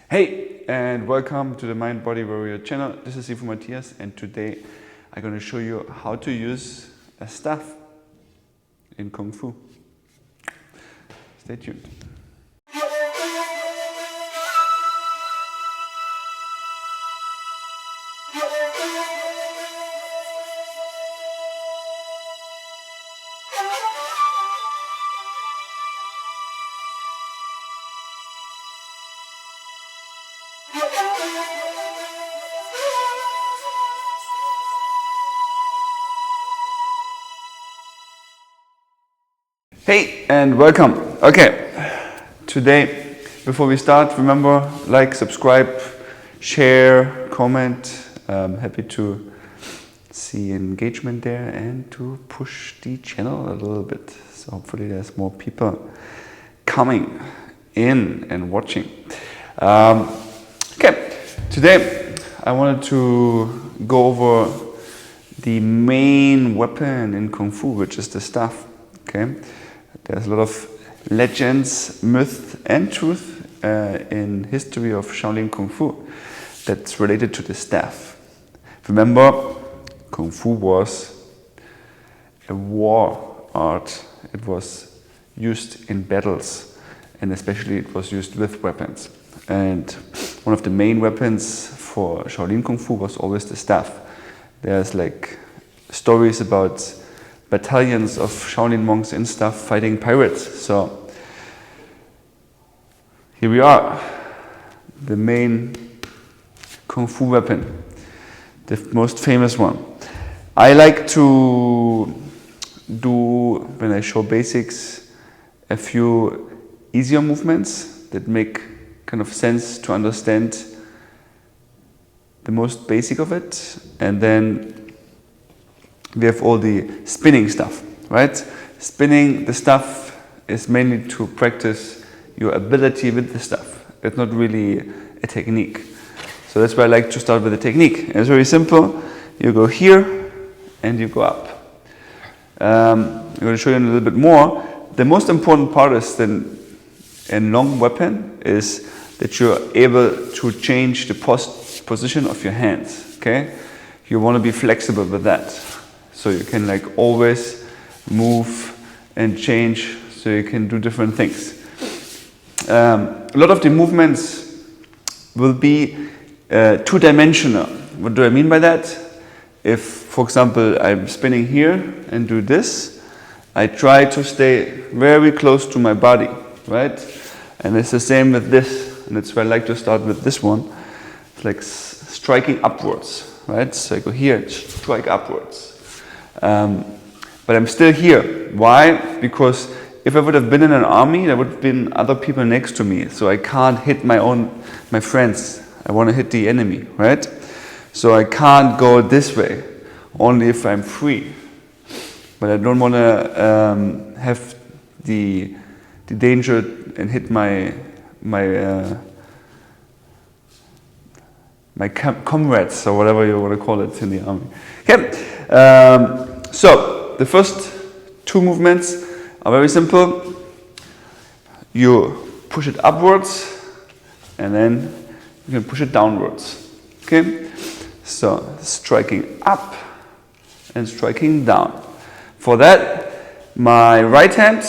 Hey, and welcome to the Mind Body Warrior channel. This is Sifu Matthias, and today I'm going to show you how to use a staff in Kung Fu. Stay tuned. Hey, and welcome. Okay, today, before we start, remember, like, subscribe, share, comment. I'm happy to see engagement there and to push the channel a little bit. So hopefully there's more people coming in and watching. Okay, today I wanted to go over the main weapon in Kung Fu, which is the staff. Okay. There's a lot of legends, myth and truth in history of Shaolin Kung Fu that's related to the staff. Remember, Kung Fu was a war art. It was used in battles, and especially it was used with weapons. And one of the main weapons for Shaolin Kung Fu was always the staff. There's like stories about battalions of Shaolin monks and stuff fighting pirates. So here we are, the main Kung Fu weapon, the most famous one. I like to do, when I show basics, a few easier movements that make kind of sense to understand the most basic of it, and then we have all the spinning stuff, right? Spinning the stuff is mainly to practice your ability with the stuff. It's not really a technique. So that's why I like to start with the technique. It's very simple. You go here and you go up. I'm going to show you a little bit more. The most important part is then a long weapon is that you're able to change the position of your hands, okay? You want to be flexible with that. So you can like always move and change, so you can do different things. A lot of the movements will be two-dimensional. What do I mean by that? If, for example, I'm spinning here and do this, I try to stay very close to my body, right? And it's the same with this, and that's why I like to start with this one. It's like striking upwards, right? So I go here, strike upwards. But I'm still here. Why? Because if I would have been in an army, there would have been other people next to me. So I can't hit my friends. I want to hit the enemy, right? So I can't go this way, only if I'm free. But I don't want to have the danger and hit my comrades, or whatever you want to call it in the army. Okay. So the first two movements are very simple. You push it upwards, and then you can push it downwards. Okay. So striking up and striking down. For that, my right hand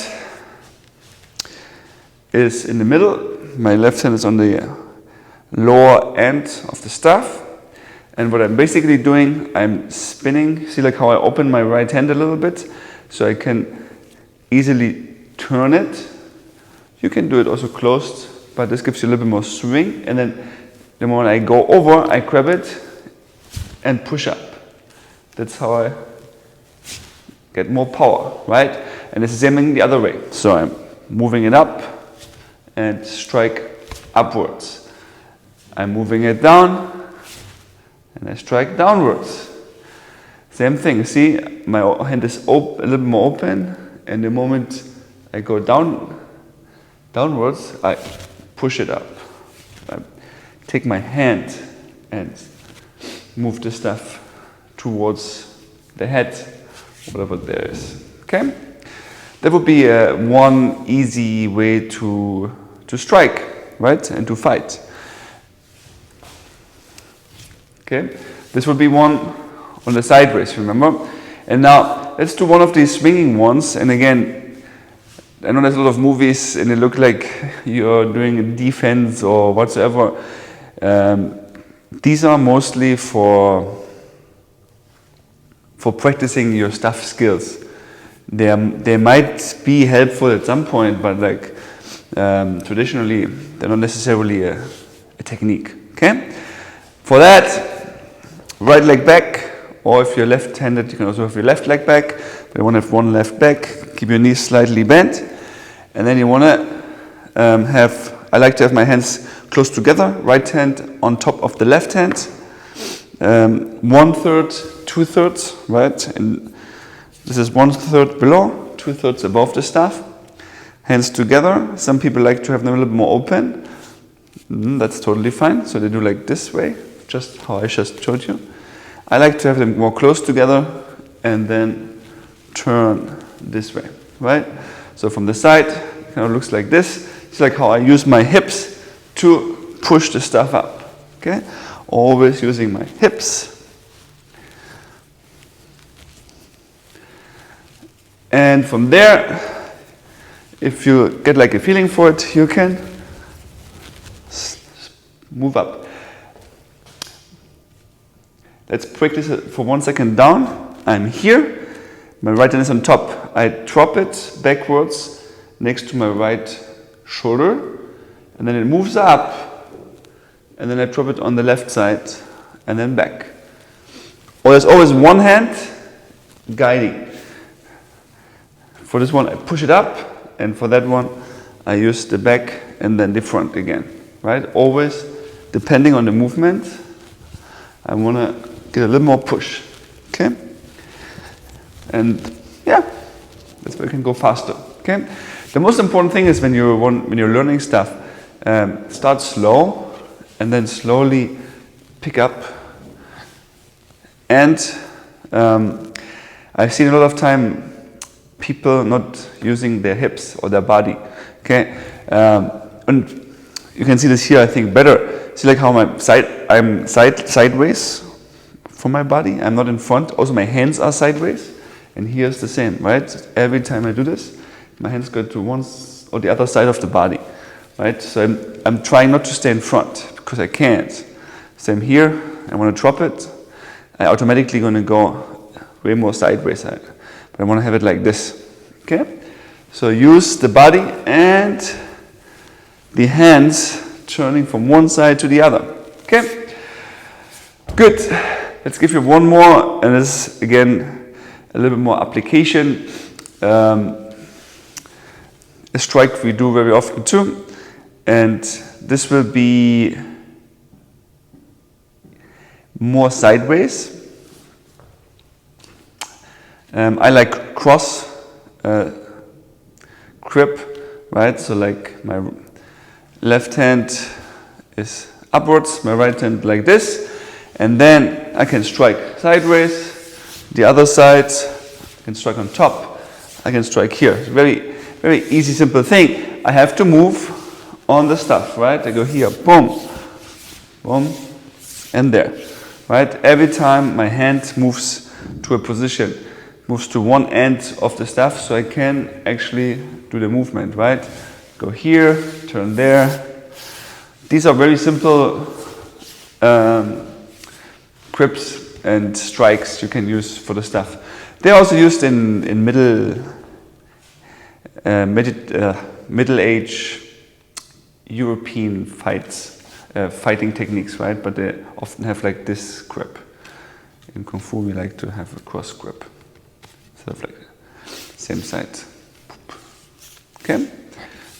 is in the middle. My left hand is on the lower end of the staff. And what I'm basically doing, I'm spinning. See like how I open my right hand a little bit, so I can easily turn it. You can do it also closed, but this gives you a little bit more swing. And then the moment I go over, I grab it and push up. That's how I get more power, right? And it's the same thing the other way. So I'm moving it up and strike upwards. I'm moving it down and I strike downwards. Same thing, see, my hand is a little bit more open, and the moment I go downwards, I push it up. I take my hand and move the stuff towards the head, whatever there is. Okay? That would be one easy way to strike, right? And to fight. Okay, this would be one on the sideways, remember? And now let's do one of these swinging ones. And again, I know there's a lot of movies and they look like you're doing a defense or whatsoever. These are mostly for practicing your stuff skills. They might be helpful at some point, but like traditionally, they're not necessarily a technique. Okay? For that, right leg back, or if you're left-handed, you can also have your left leg back. But you want to have one left back, keep your knees slightly bent, and then you want to I like to have my hands close together, right hand on top of the left hand, 1/3, 2/3, right? And this is 1/3 below, 2/3 above the staff. Hands together. Some people like to have them a little bit more open. That's totally fine. So they do like this way, just how I just showed you. I like to have them more close together and then turn this way, right? So from the side, it kind of looks like this. It's like how I use my hips to push the stuff up, okay? Always using my hips. And from there, if you get like a feeling for it, you can move up. Let's practice it for 1 second down. I'm here. My right hand is on top. I drop it backwards next to my right shoulder. And then it moves up. And then I drop it on the left side. And then back. Or there's always one hand guiding. For this one, I push it up. And for that one, I use the back and then the front again. Right? Always, depending on the movement, I want to get a little more push, okay? And yeah, that's where you can go faster, okay? The most important thing is when you're learning stuff, start slow and then slowly pick up. And I've seen a lot of time people not using their hips or their body, okay? And you can see this here, I think, better. See like how I'm sideways from my body. I'm not in front. Also, my hands are sideways. And here's the same, right? Every time I do this, my hands go to one or the other side of the body, right? So I'm trying not to stay in front because I can't. Same here. I want to drop it. I automatically going to go way more sideways. But I want to have it like this, okay? So use the body and the hands turning from one side to the other, okay? Good. Let's give you one more, and this is again a little bit more application. A strike we do very often too, and this will be more sideways. I like cross grip, right? So like my left hand is upwards, my right hand like this, and then I can strike sideways, the other side, I can strike on top, I can strike here. It's very, very easy, simple thing. I have to move on the stuff, right? I go here, boom, boom, and there, right? Every time my hand moves to a position, moves to one end of the stuff, so I can actually do the movement, right? Go here, turn there. These are very simple grips and strikes you can use for the stuff. They're also used in middle-age European fighting techniques, right? But they often have like this grip. In Kung Fu, we like to have a cross grip, sort of like same side. Okay.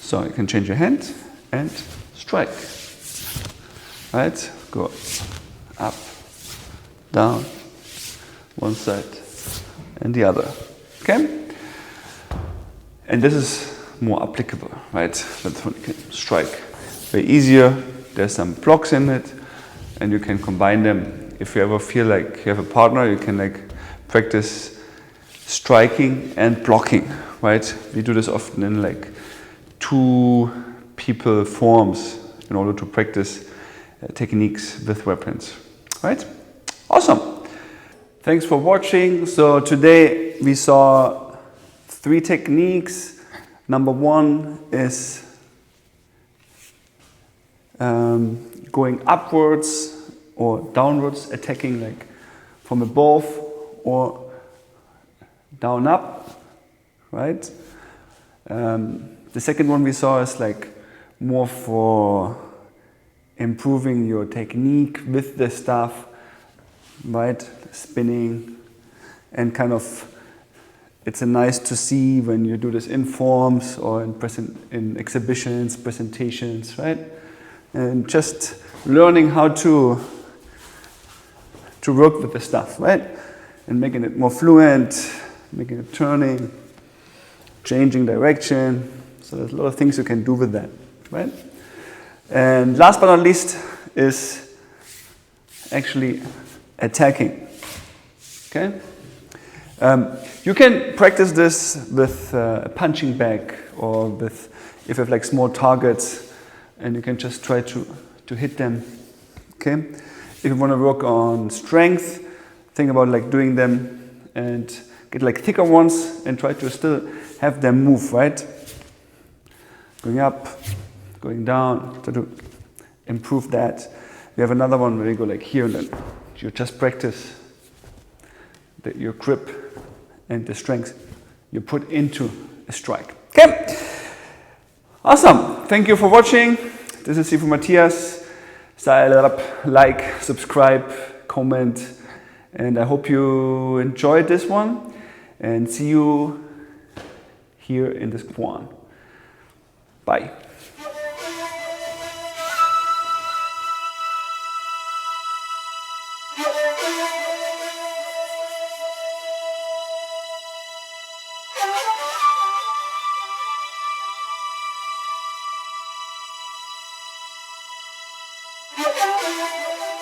So you can change your hand and strike. Right? Go up, down, one side and the other. Okay? And this is more applicable, right? That's when you can strike. Very easier. There's some blocks in it and you can combine them. If you ever feel like you have a partner, you can like practice striking and blocking, right? We do this often in like 2 people forms in order to practice techniques with weapons, right? Awesome. Thanks for watching. So today we saw 3 techniques. Number 1 is going upwards or downwards, attacking like from above or down up, right? The second one we saw is like more for improving your technique with the stuff, right? Spinning, and kind of it's nice to see when you do this in forms or in exhibitions, presentations, right? And just learning how to work with the stuff, right? And making it more fluent, making it turning, changing direction. So there's a lot of things you can do with that, right? And last but not least is actually attacking, okay? You can practice this with a punching bag or with, if you have like small targets, and you can just try to hit them, okay? If you want to work on strength, think about like doing them and get like thicker ones and try to still have them move, right? Going up, going down, try to improve that. We have another one where you go like here and then you just practice your grip and the strength you put into a strike. Okay, awesome. Thank you for watching. This is Sifu Matthias. Style up, like, subscribe, comment, and I hope you enjoyed this one. And see you here in this one. Bye. Thank you.